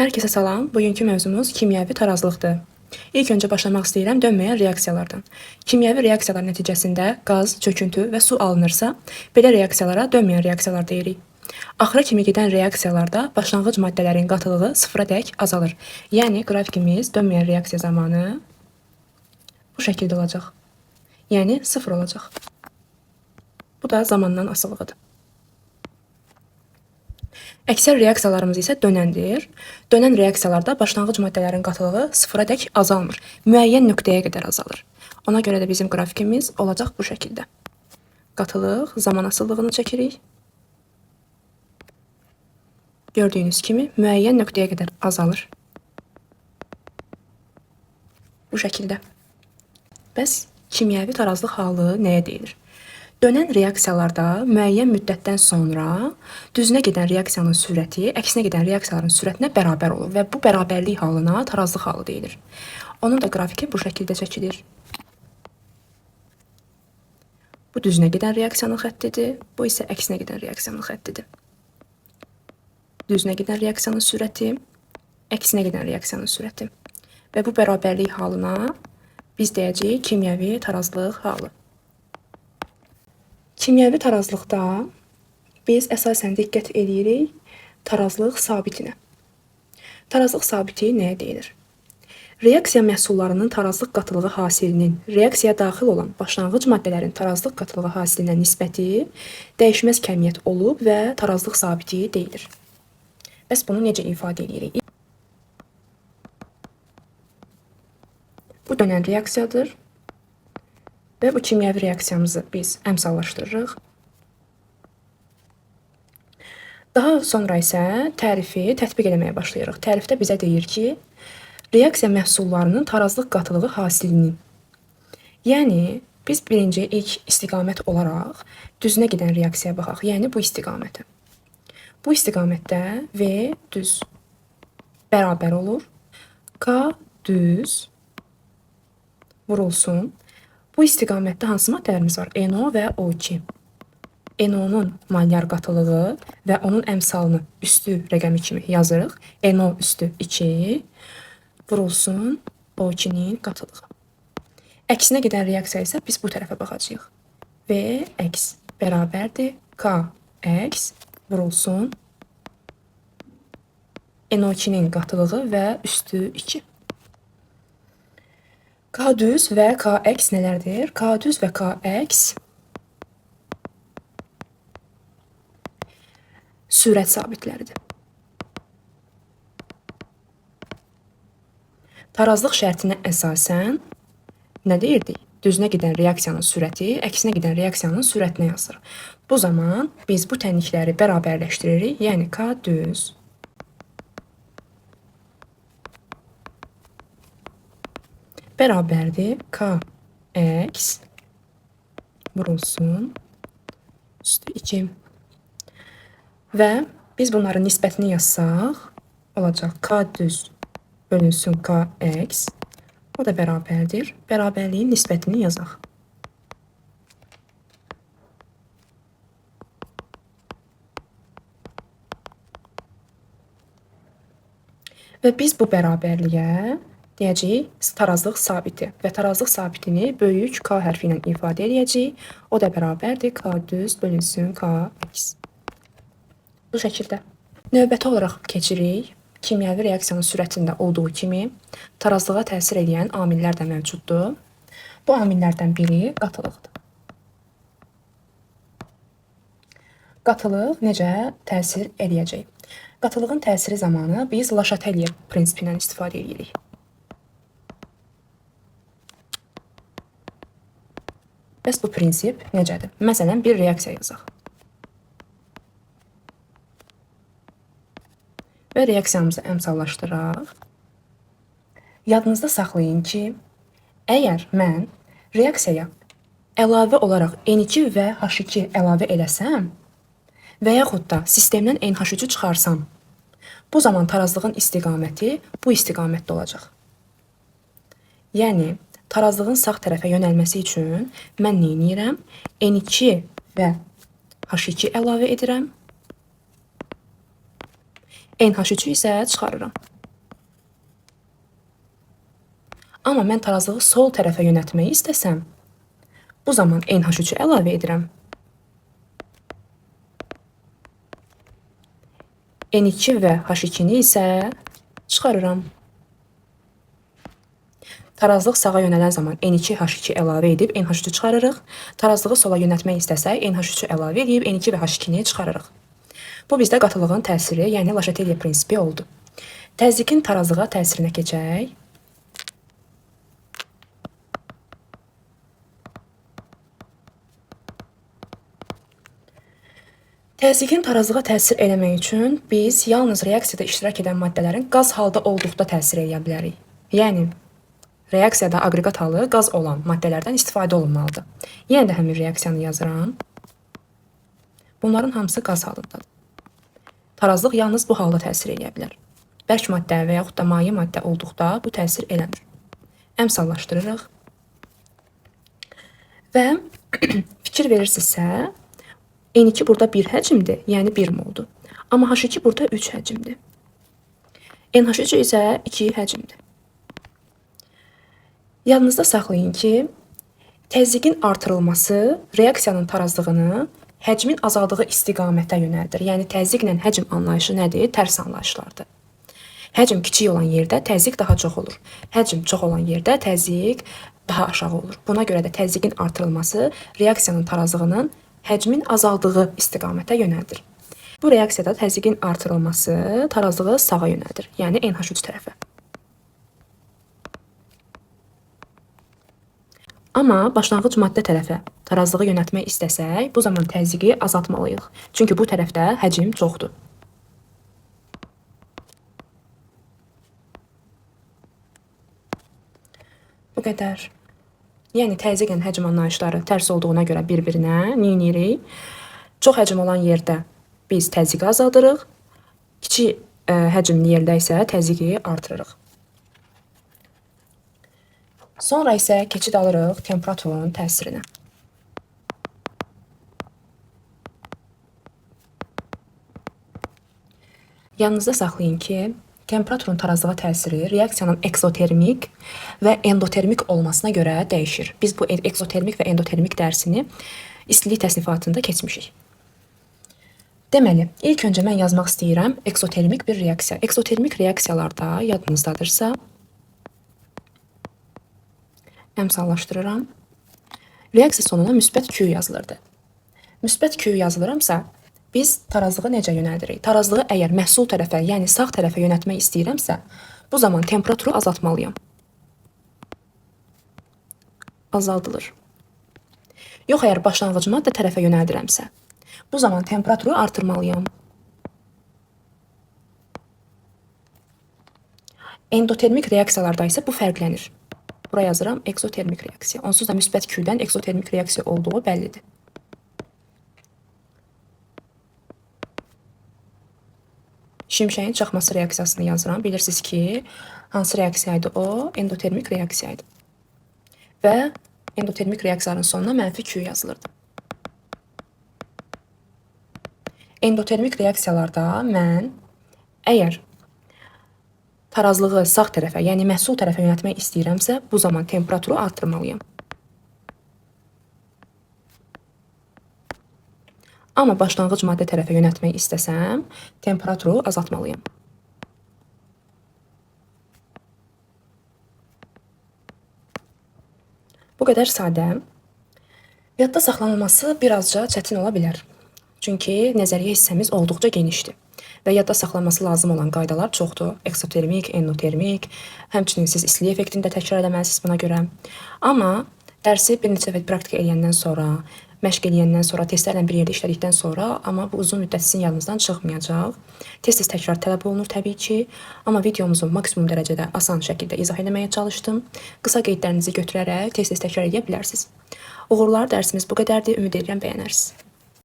Herkese salam. Bugünkü mövzumuz kimyəvi tarazlıqdır. İlk öncə başlamaq istəyirəm dönməyən reaksiyalardan. Kimyəvi reaksiyalar nəticəsində qaz, çöküntü və su alınırsa, belə reaksiyalara dönməyən reaksiyalar deyirik. Axıra kimi gedən reaksiyalarda başlanğıc maddələrin qatılığı sıfıradək azalır. Yəni qrafikimiz dönməyən reaksiya zamanı bu şəkildə olacaq. Yəni sıfır olacaq. Bu da zamandan asılılıdır. Əksər reaksiyalarımız isə dönəndir. Dönən reaksiyalarda başlanğıc maddələrin qatılığı sıfıradək azalmır. Müəyyən nöqtəyə qədər azalır. Ona görə də bizim qrafikimiz olacaq bu şəkildə. Qatılıq zaman asıllığını çəkirik. Gördüyünüz kimi müəyyən nöqtəyə qədər azalır. Bu şəkildə. Bəs kimyəvi tarazlıq halı nəyə deyilir? Dönən reaksiyalarda müəyyən müddətdən sonra düzünə gedən reaksiyanın sürəti əksinə gedən reaksiyaların sürətinə bərabər olur və bu bərabərlik halına tarazlıq halı deyilir. Onun da qrafiki bu şəkildə çəkilir. Bu düzünə gedən reaksiyanın xəttidir, bu isə əksinə gedən reaksiyanın xəttidir. Düzünə gedən reaksiyanın sürəti, əksinə gedən reaksiyanın sürəti. Və bu bərabərlik halına biz deyəcəyik kimyəvi tarazlıq halı. Kimyəvi tarazlıqda biz əsasən diqqət edirik tarazlıq sabitinə. Tarazlıq sabiti nəyə deyilir? Reaksiya məhsullarının tarazlıq qatılığı hasilinin reaksiyaya daxil olan başlanğıc maddələrin tarazlıq qatılığı hasilinə nisbəti dəyişməz kəmiyyət olub və tarazlıq sabiti deyilir. Bəs bunu necə ifadə edirik? Bu dönən reaksiyadır. Və bu kimyəvi reaksiyamızı biz əmsallaşdırırıq. Daha sonra isə tərifi tətbiq eləməyə başlayırıq. Tərifdə bizə deyir ki, reaksiya məhsullarının tarazlıq qatılığı hasilinin. Yəni, biz birinci ilk istiqamət olaraq düzünə gedən reaksiyaya baxaq. Yəni, bu istiqamətə. Bu istiqamətdə V düz bərabər olur. K düz vurulsun. Bu istiqamətdə hansı maddələrimiz var? NO və O2. NO-nun molyar qatılığı və onun əmsalını üstü rəqəmi kimi yazırıq. NO üstü 2 vurulsun O2-nin qatılığı. Əksinə gedən reaksiya isə biz bu tərəfə baxacağıq. V əks bərabərdir. K əks vurulsun NO2-nin qatılığı və üstü 2. K düz və K əks nələrdir? K düz və K əks sürət sabitləridir. Tarazlıq şərtinə əsasən nə deyirdik? Düzünə gedən reaksiyanın sürəti əksinə gedən reaksiyanın sürətinə yazılır. Bu zaman biz bu tənlikləri bərabərləşdiririk. Yəni K düz bərabərdir. K əks vurulsun üstü 2. Və biz bunların nisbətini yazsaq, olacaq K düz bölünsün K əks. O da bərabərdir. Bərabərliyin nisbətini yazaq. Və biz bu bərabərliyə deyəcəyik tarazlıq sabiti və tarazlıq sabitini böyük K hərfi ilə ifadə edəcəyik. O da bərabərdir K düz bölünsün K əks. Bu şəkildə. Növbəti olaraq keçirik. Kimyəvi reaksiyanın sürətində olduğu kimi tarazlığa təsir edən amillər də mövcuddur. Bu amillərdən biri qatılıqdır. Qatılıq necə təsir edəcək? Qatılığın təsiri zamanı biz Le Chatelier prinsipindən istifadə edirik. Bəs bu prinsip necədir? Məsələn, bir reaksiya yazaq. Və reaksiyamızı əmsallaşdıraq. Yadınızda saxlayın ki, əgər mən reaksiyaya əlavə olaraq N2 və H2 əlavə eləsəm və yaxud da sistemdən NH3-ü çıxarsam, bu zaman tarazlığın istiqaməti bu istiqamətdə olacaq. Yəni, tarazlığın sağ tərəfə yönəlməsi üçün mən nə edirəm? N2 və H2 əlavə edirəm. NH3-ü isə çıxarıram. Amma mən tarazlığı sol tərəfə yönəltməyi istəsəm, bu zaman NH3-ü əlavə edirəm. N2 və H2-ni isə çıxarıram. Tarazlıq sağa yönələn zaman N2, H2 əlavə edib NH3-ü çıxarırıq. Tarazlığı sola yönəltmək istəsək NH3-ü əlavə edib N2 və H2-ni çıxarırıq. Bu bizdə qatılığın təsiri, yəni Le Chatelier prinsipi oldu. Təzyiqin tarazlığa təsirinə keçək. Təzyiqin tarazlığa təsir eləmək üçün biz yalnız reaksiyada iştirak edən maddələrin qaz halda olduqda təsir edə bilərik. Yəni, reaksiyada aqreqat halı qaz olan maddələrdən istifadə olunmalıdır. Yenə də həmin reaksiyanı yazıram. Bunların hamısı qaz halındadır. Tarazlıq yalnız bu halda təsir edə bilər. Bərk maddə və yaxud da maye maddə olduqda bu təsir eləmir. Əmsallaşdırırıq. Və fikir verirsinizsə, N2 burada 1 həcmdir, yəni 1 moldur. Amma H2 burada 3 həcmdir. NH3 isə 2 həcmdir. Yadınızda saxlayın ki, təzyiqin artırılması reaksiyanın tarazlığını həcmin azaldığı istiqamətə yönəldir. Yəni, təzyiqlə həcm anlayışı nədir? Tərs anlayışlardır. Həcm kiçik olan yerdə təzyiq daha çox olur. Həcm çox olan yerdə təzyiq daha aşağı olur. Buna görə də təzyiqin artırılması reaksiyanın tarazlığının həcmin azaldığı istiqamətə yönəldir. Bu reaksiyada təzyiqin artırılması tarazlığı sağa yönəldir, yəni NH3 tərəfə. Amma başlanğıc maddə tərəfə tarazlığı yönəltmək istəsək, bu zaman təzyiqi azaltmalıyıq. Çünki bu tərəfdə həcm çoxdur. Bu qədər. Yəni, təzyiqlə həcm anlayışları tərs olduğuna görə bir-birinə neynirik? Çox həcm olan yerdə biz təzyiqi azaldırıq, kiçik həcmli yerdə isə təzyiqi artırırıq. Sonra isə keçid alırıq temperaturun təsirinə. Yanınızda saxlayın ki, temperaturun tarazlığa təsiri reaksiyanın eksotermik və endotermik olmasına görə dəyişir. Biz bu eksotermik və endotermik dərsini istilik təsnifatında keçmişik. Deməli, ilk öncə mən yazmaq istəyirəm eksotermik bir reaksiya. Eksotermik reaksiyalarda yadınızdadırsa, əmsallaşdırıram. Reaksiya sonuna müsbət Q yazılırdı. Müsbət Q yazılıramsa, biz tarazlığı necə yönəldirik? Tarazlığı əgər məhsul tərəfə, yəni sağ tərəfə yönəltmək istəyirəmsə, bu zaman temperaturu azaltmalıyam. Azaldılır. Yox, əgər başlanğıc maddə tərəfə yönəldirəmsə, bu zaman temperaturu artırmalıyam. Endotermik reaksiyalarda isə bu fərqlənir. Buraya yazıram eksotermik reaksiya. Onsuz da müsbət Q-dən eksotermik reaksiya olduğu bəllidir. Şimşəyin çaxması reaksiyasını yazıram. Bilirsiniz ki, hansı reaksiyaydı o? Endotermik reaksiyaydı. Və endotermik reaksiyanın sonuna mənfi Q yazılırdı. Endotermik reaksiyalarda mən əgər tarazlığı sağ tərəfə, yəni məhsul tərəfə yönəltmək istəyirəmsə, bu zaman temperaturu artırmalıyam. Amma başlanğıc maddə tərəfə yönəltmək istəsəm, temperaturu azaltmalıyam. Bu qədər sadə. Yadda saxlanılması birazca çətin ola bilər. Çünki nəzəriyyə hissəmiz olduqca genişdir. Və yadda saxlanması lazım olan qaydalar çoxdur. Eksotermik, endotermik, həmçinin siz istilik effektini də təkrar edəməlisiniz buna görə. Amma dərsi bir neçə dəfə praktika edəndən sonra, məşq edəndən sonra, testlərlə bir yerdə işlədikdən sonra, amma bu uzun müddət sizin yadınızdan çıxmayacaq. Tez-tez təkrar tələb olunur təbii ki, amma videomuzu maksimum dərəcədə asan şəkildə izah etməyə çalışdım. Qısa qeydlərinizi götürərək tez-tez təkrar edə bilərsiniz. Uğurlar, dərsimiz bu qədərdir. Ümid edirəm bəyənərsiniz.